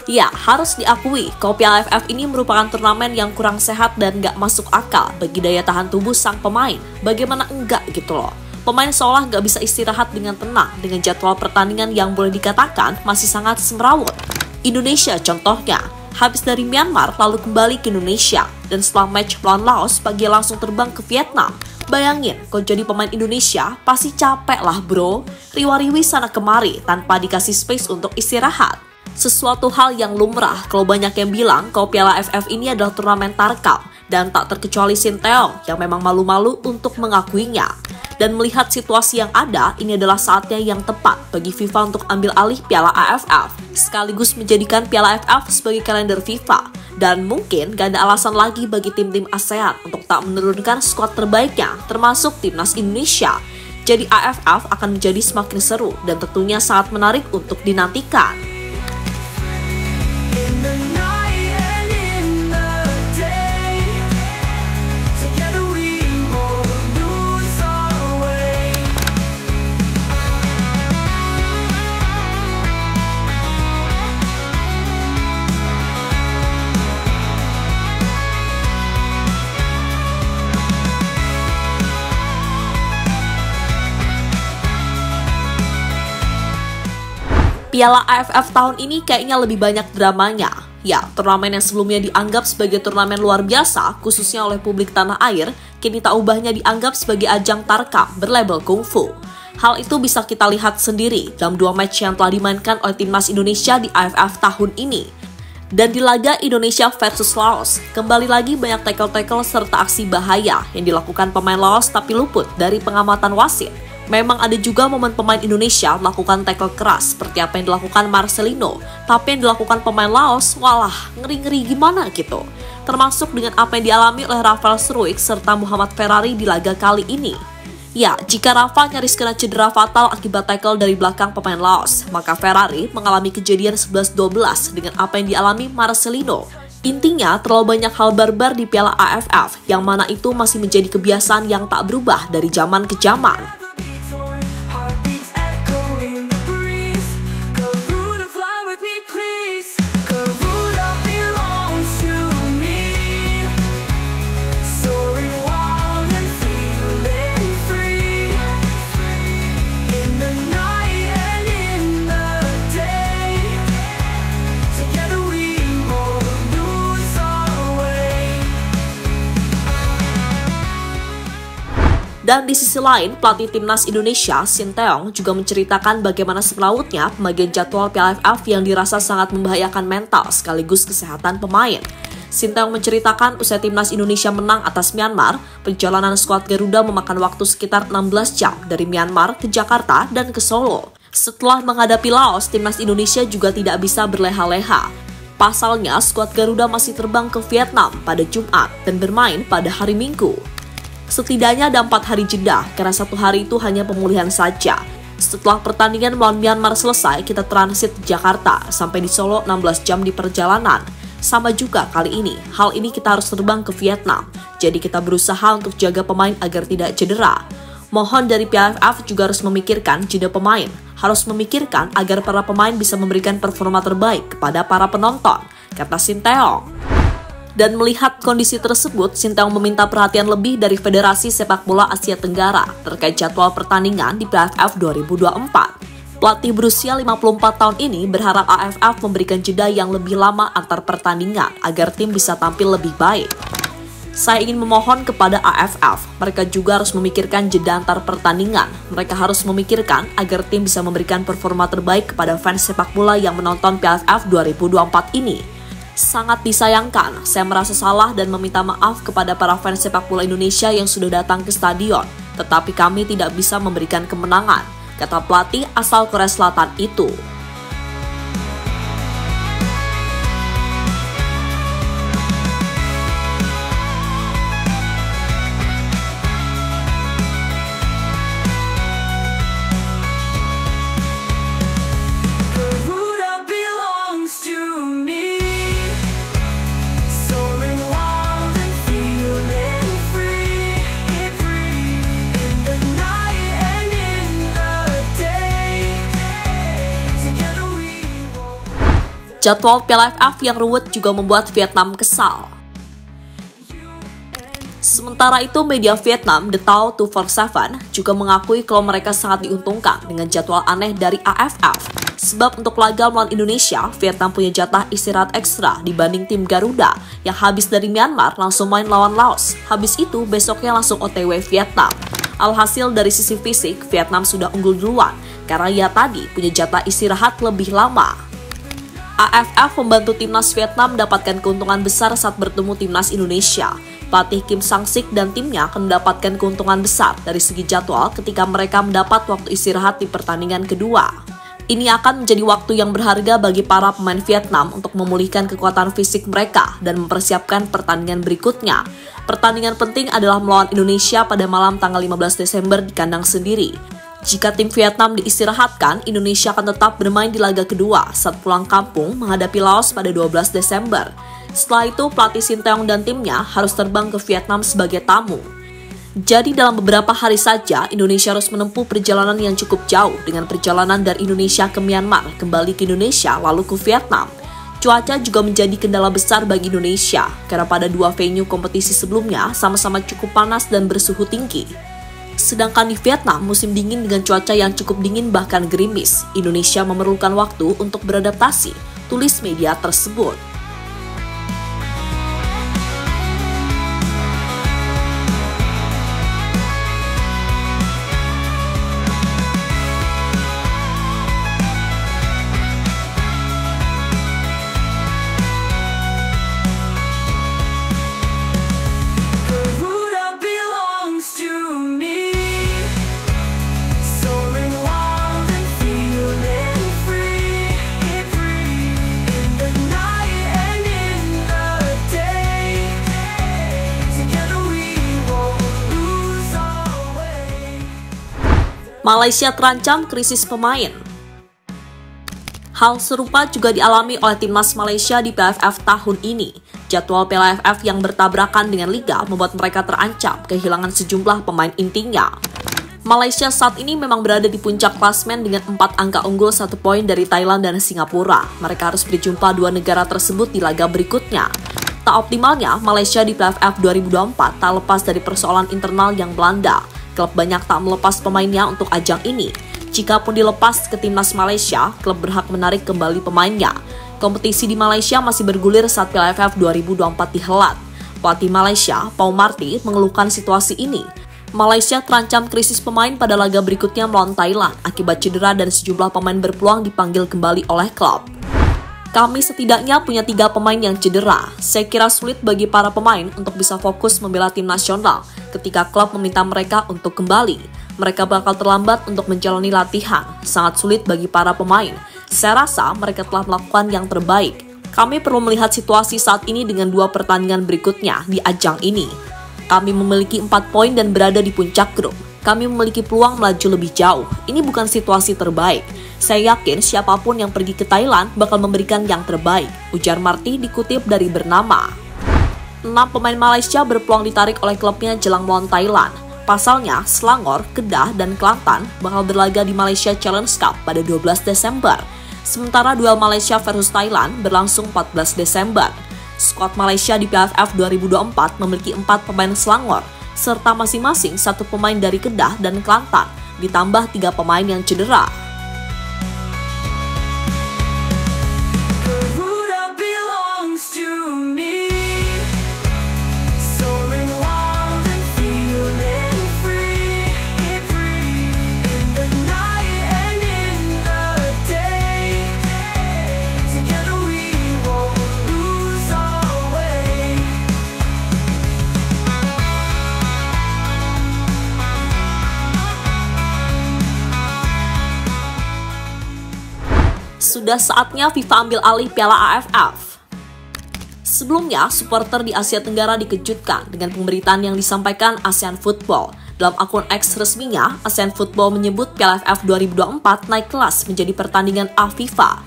Ya, harus diakui, kalau Piala AFF ini merupakan turnamen yang kurang sehat dan nggak masuk akal bagi daya tahan tubuh sang pemain. Bagaimana enggak gitu loh. Pemain seolah nggak bisa istirahat dengan tenang dengan jadwal pertandingan yang boleh dikatakan masih sangat semrawut. Indonesia contohnya, habis dari Myanmar lalu kembali ke Indonesia, dan setelah match melawan Laos pagi langsung terbang ke Vietnam. Bayangin, kalau jadi pemain Indonesia pasti capek lah bro, riwa-riwi sana kemari tanpa dikasih space untuk istirahat. Sesuatu hal yang lumrah kalau banyak yang bilang kalau Piala AFF ini adalah turnamen tarkam, dan tak terkecuali Sinteyong yang memang malu-malu untuk mengakuinya. Dan melihat situasi yang ada, ini adalah saatnya yang tepat bagi FIFA untuk ambil alih Piala AFF, sekaligus menjadikan Piala AFF sebagai kalender FIFA. Dan mungkin gak ada alasan lagi bagi tim-tim ASEAN untuk tak menurunkan skuad terbaiknya, termasuk timnas Indonesia. Jadi AFF akan menjadi semakin seru dan tentunya sangat menarik untuk dinantikan. Piala AFF tahun ini kayaknya lebih banyak dramanya. Ya, turnamen yang sebelumnya dianggap sebagai turnamen luar biasa, khususnya oleh publik tanah air, kini tak ubahnya dianggap sebagai ajang tarkam berlabel kungfu. Hal itu bisa kita lihat sendiri dalam 2 match yang telah dimainkan oleh timnas Indonesia di AFF tahun ini. Dan di laga Indonesia versus Laos, kembali lagi banyak tackle-tackle serta aksi bahaya yang dilakukan pemain Laos tapi luput dari pengamatan wasit. Memang ada juga momen pemain Indonesia melakukan tackle keras seperti apa yang dilakukan Marcelino, tapi yang dilakukan pemain Laos, walah, ngeri-ngeri gimana gitu. Termasuk dengan apa yang dialami oleh Rafael Struijk serta Muhammad Ferrari di laga kali ini. Ya, jika Rafa nyaris kena cedera fatal akibat tackle dari belakang pemain Laos, maka Ferrari mengalami kejadian 11-12 dengan apa yang dialami Marcelino. Intinya, terlalu banyak hal barbar di Piala AFF, yang mana itu masih menjadi kebiasaan yang tak berubah dari zaman ke zaman. Dan di sisi lain, pelatih timnas Indonesia, Sinteyong, juga menceritakan bagaimana semrawutnya pembagian jadwal Piala AFF yang dirasa sangat membahayakan mental sekaligus kesehatan pemain. Sinteyong menceritakan usai timnas Indonesia menang atas Myanmar, perjalanan skuad Garuda memakan waktu sekitar 16 jam dari Myanmar ke Jakarta dan ke Solo. Setelah menghadapi Laos, timnas Indonesia juga tidak bisa berleha-leha. Pasalnya, skuad Garuda masih terbang ke Vietnam pada Jumat dan bermain pada hari Minggu. Setidaknya ada 4 hari jeda, karena 1 hari itu hanya pemulihan saja. Setelah pertandingan melawan Myanmar selesai, kita transit ke Jakarta, sampai di Solo 16 jam di perjalanan. Sama juga kali ini, hal ini kita harus terbang ke Vietnam. Jadi kita berusaha untuk jaga pemain agar tidak cedera. Mohon dari PFF juga harus memikirkan jeda pemain. Harus memikirkan agar para pemain bisa memberikan performa terbaik kepada para penonton, kata Sinteyong. Dan melihat kondisi tersebut, Sinteyong meminta perhatian lebih dari Federasi Sepak Bola Asia Tenggara terkait jadwal pertandingan di PFF 2024. Pelatih berusia 54 tahun ini berharap AFF memberikan jeda yang lebih lama antar pertandingan agar tim bisa tampil lebih baik. Saya ingin memohon kepada AFF, mereka juga harus memikirkan jeda antar pertandingan. Mereka harus memikirkan agar tim bisa memberikan performa terbaik kepada fans sepak bola yang menonton PFF 2024 ini. Sangat disayangkan, saya merasa salah dan meminta maaf kepada para fans sepak bola Indonesia yang sudah datang ke stadion, tetapi kami tidak bisa memberikan kemenangan, kata pelatih asal Korea Selatan itu. Jadwal Piala AFF yang ruwet juga membuat Vietnam kesal. Sementara itu, media Vietnam, The Tao 247, juga mengakui kalau mereka sangat diuntungkan dengan jadwal aneh dari AFF. Sebab untuk laga melawan Indonesia, Vietnam punya jatah istirahat ekstra dibanding tim Garuda yang habis dari Myanmar langsung main lawan Laos. Habis itu, besoknya langsung OTW Vietnam. Alhasil dari sisi fisik, Vietnam sudah unggul duluan karena ya tadi punya jatah istirahat lebih lama. AFF membantu timnas Vietnam mendapatkan keuntungan besar saat bertemu timnas Indonesia. Pelatih Kim Sang-sik dan timnya akan mendapatkan keuntungan besar dari segi jadwal ketika mereka mendapat waktu istirahat di pertandingan kedua. Ini akan menjadi waktu yang berharga bagi para pemain Vietnam untuk memulihkan kekuatan fisik mereka dan mempersiapkan pertandingan berikutnya. Pertandingan penting adalah melawan Indonesia pada malam tanggal 15 Desember di kandang sendiri. Jika tim Vietnam diistirahatkan, Indonesia akan tetap bermain di laga kedua saat pulang kampung menghadapi Laos pada 12 Desember. Setelah itu, pelatih Sinteyong dan timnya harus terbang ke Vietnam sebagai tamu. Jadi dalam beberapa hari saja, Indonesia harus menempuh perjalanan yang cukup jauh dengan perjalanan dari Indonesia ke Myanmar, kembali ke Indonesia, lalu ke Vietnam. Cuaca juga menjadi kendala besar bagi Indonesia, karena pada dua venue kompetisi sebelumnya sama-sama cukup panas dan bersuhu tinggi. Sedangkan di Vietnam, musim dingin dengan cuaca yang cukup dingin bahkan gerimis. Indonesia memerlukan waktu untuk beradaptasi, tulis media tersebut. Malaysia terancam krisis pemain. Hal serupa juga dialami oleh timnas Malaysia di Piala AFF tahun ini. Jadwal Piala AFF yang bertabrakan dengan Liga membuat mereka terancam kehilangan sejumlah pemain intinya. Malaysia saat ini memang berada di puncak klasmen dengan 4 angka unggul 1 poin dari Thailand dan Singapura. Mereka harus berjumpa dua negara tersebut di laga berikutnya. Tak optimalnya, Malaysia di Piala AFF 2024 tak lepas dari persoalan internal yang melanda. Klub banyak tak melepas pemainnya untuk ajang ini. Jikapun dilepas ke timnas Malaysia, klub berhak menarik kembali pemainnya. Kompetisi di Malaysia masih bergulir saat Piala AFF 2024 dihelat. Pelatih Malaysia, Paul Marty, mengeluhkan situasi ini. Malaysia terancam krisis pemain pada laga berikutnya melawan Thailand akibat cedera dan sejumlah pemain berpeluang dipanggil kembali oleh klub. Kami setidaknya punya 3 pemain yang cedera. Saya kira sulit bagi para pemain untuk bisa fokus membela tim nasional ketika klub meminta mereka untuk kembali. Mereka bakal terlambat untuk menjalani latihan. Sangat sulit bagi para pemain. Saya rasa mereka telah melakukan yang terbaik. Kami perlu melihat situasi saat ini dengan 2 pertandingan berikutnya di ajang ini. Kami memiliki 4 poin dan berada di puncak grup. Kami memiliki peluang melaju lebih jauh. Ini bukan situasi terbaik. Saya yakin siapapun yang pergi ke Thailand bakal memberikan yang terbaik, ujar Marty dikutip dari Bernama. 6 pemain Malaysia berpeluang ditarik oleh klubnya jelang melawan Thailand. Pasalnya, Selangor, Kedah, dan Kelantan bakal berlaga di Malaysia Challenge Cup pada 12 Desember. Sementara duel Malaysia versus Thailand berlangsung 14 Desember. Skuad Malaysia di Piala AFF 2024 memiliki 4 pemain Selangor, serta masing-masing 1 pemain dari Kedah dan Kelantan, ditambah 3 pemain yang cedera. Sudah saatnya FIFA ambil alih Piala AFF. Sebelumnya, supporter di Asia Tenggara dikejutkan dengan pemberitaan yang disampaikan ASEAN Football. Dalam akun X resminya, ASEAN Football menyebut Piala AFF 2024 naik kelas menjadi pertandingan A FIFA.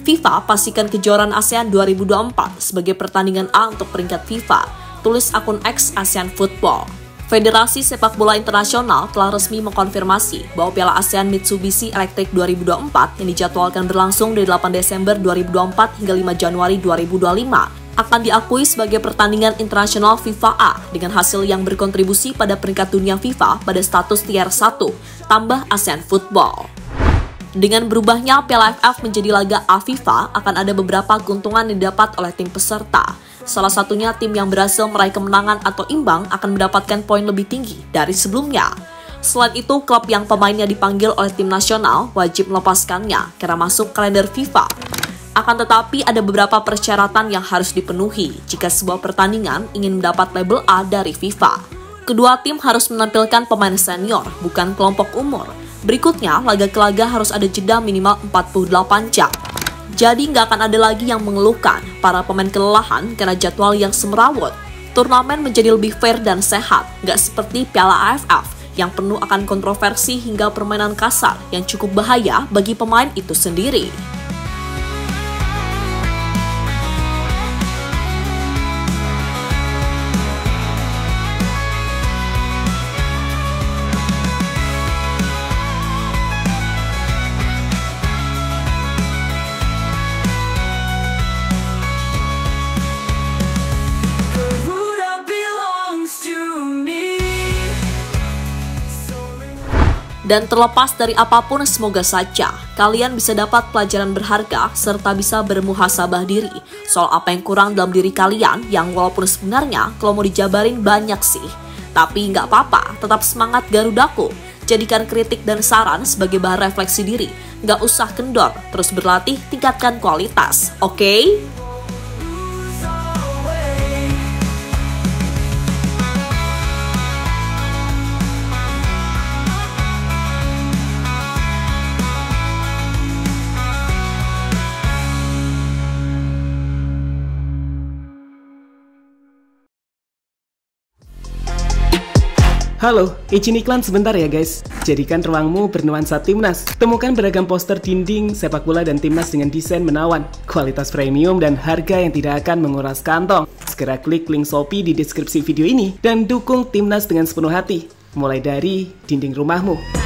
FIFA pastikan kejuaraan ASEAN 2024 sebagai pertandingan A untuk peringkat FIFA, tulis akun X ASEAN Football. Federasi Sepak Bola Internasional telah resmi mengkonfirmasi bahwa Piala ASEAN Mitsubishi Electric 2024 yang dijadwalkan berlangsung dari 8 Desember 2024 hingga 5 Januari 2025 akan diakui sebagai pertandingan internasional FIFA A dengan hasil yang berkontribusi pada peringkat dunia FIFA pada status tier 1, tambah ASEAN Football. Dengan berubahnya Piala AFF menjadi laga A FIFA, akan ada beberapa keuntungan yang didapat oleh tim peserta. Salah satunya tim yang berhasil meraih kemenangan atau imbang akan mendapatkan poin lebih tinggi dari sebelumnya. Selain itu, klub yang pemainnya dipanggil oleh tim nasional wajib melepaskannya karena masuk kalender FIFA. Akan tetapi ada beberapa persyaratan yang harus dipenuhi jika sebuah pertandingan ingin mendapat label A dari FIFA. Kedua tim harus menampilkan pemain senior, bukan kelompok umur. Berikutnya, laga ke laga harus ada jeda minimal 48 jam. Jadi nggak akan ada lagi yang mengeluhkan para pemain kelelahan karena jadwal yang semerawut. Turnamen menjadi lebih fair dan sehat, nggak seperti Piala AFF yang penuh akan kontroversi hingga permainan kasar yang cukup bahaya bagi pemain itu sendiri. Dan terlepas dari apapun, semoga saja kalian bisa dapat pelajaran berharga serta bisa bermuhasabah diri soal apa yang kurang dalam diri kalian yang walaupun sebenarnya kalau mau dijabarin banyak sih. Tapi nggak apa-apa, tetap semangat Garudaku. Jadikan kritik dan saran sebagai bahan refleksi diri. Nggak usah kendor, terus berlatih, tingkatkan kualitas, oke? Halo, izin iklan sebentar ya guys. Jadikan ruangmu bernuansa Timnas. Temukan beragam poster dinding, sepak bola dan Timnas dengan desain menawan, kualitas premium dan harga yang tidak akan menguras kantong. Segera klik link Shopee di deskripsi video ini dan dukung Timnas dengan sepenuh hati. Mulai dari dinding rumahmu.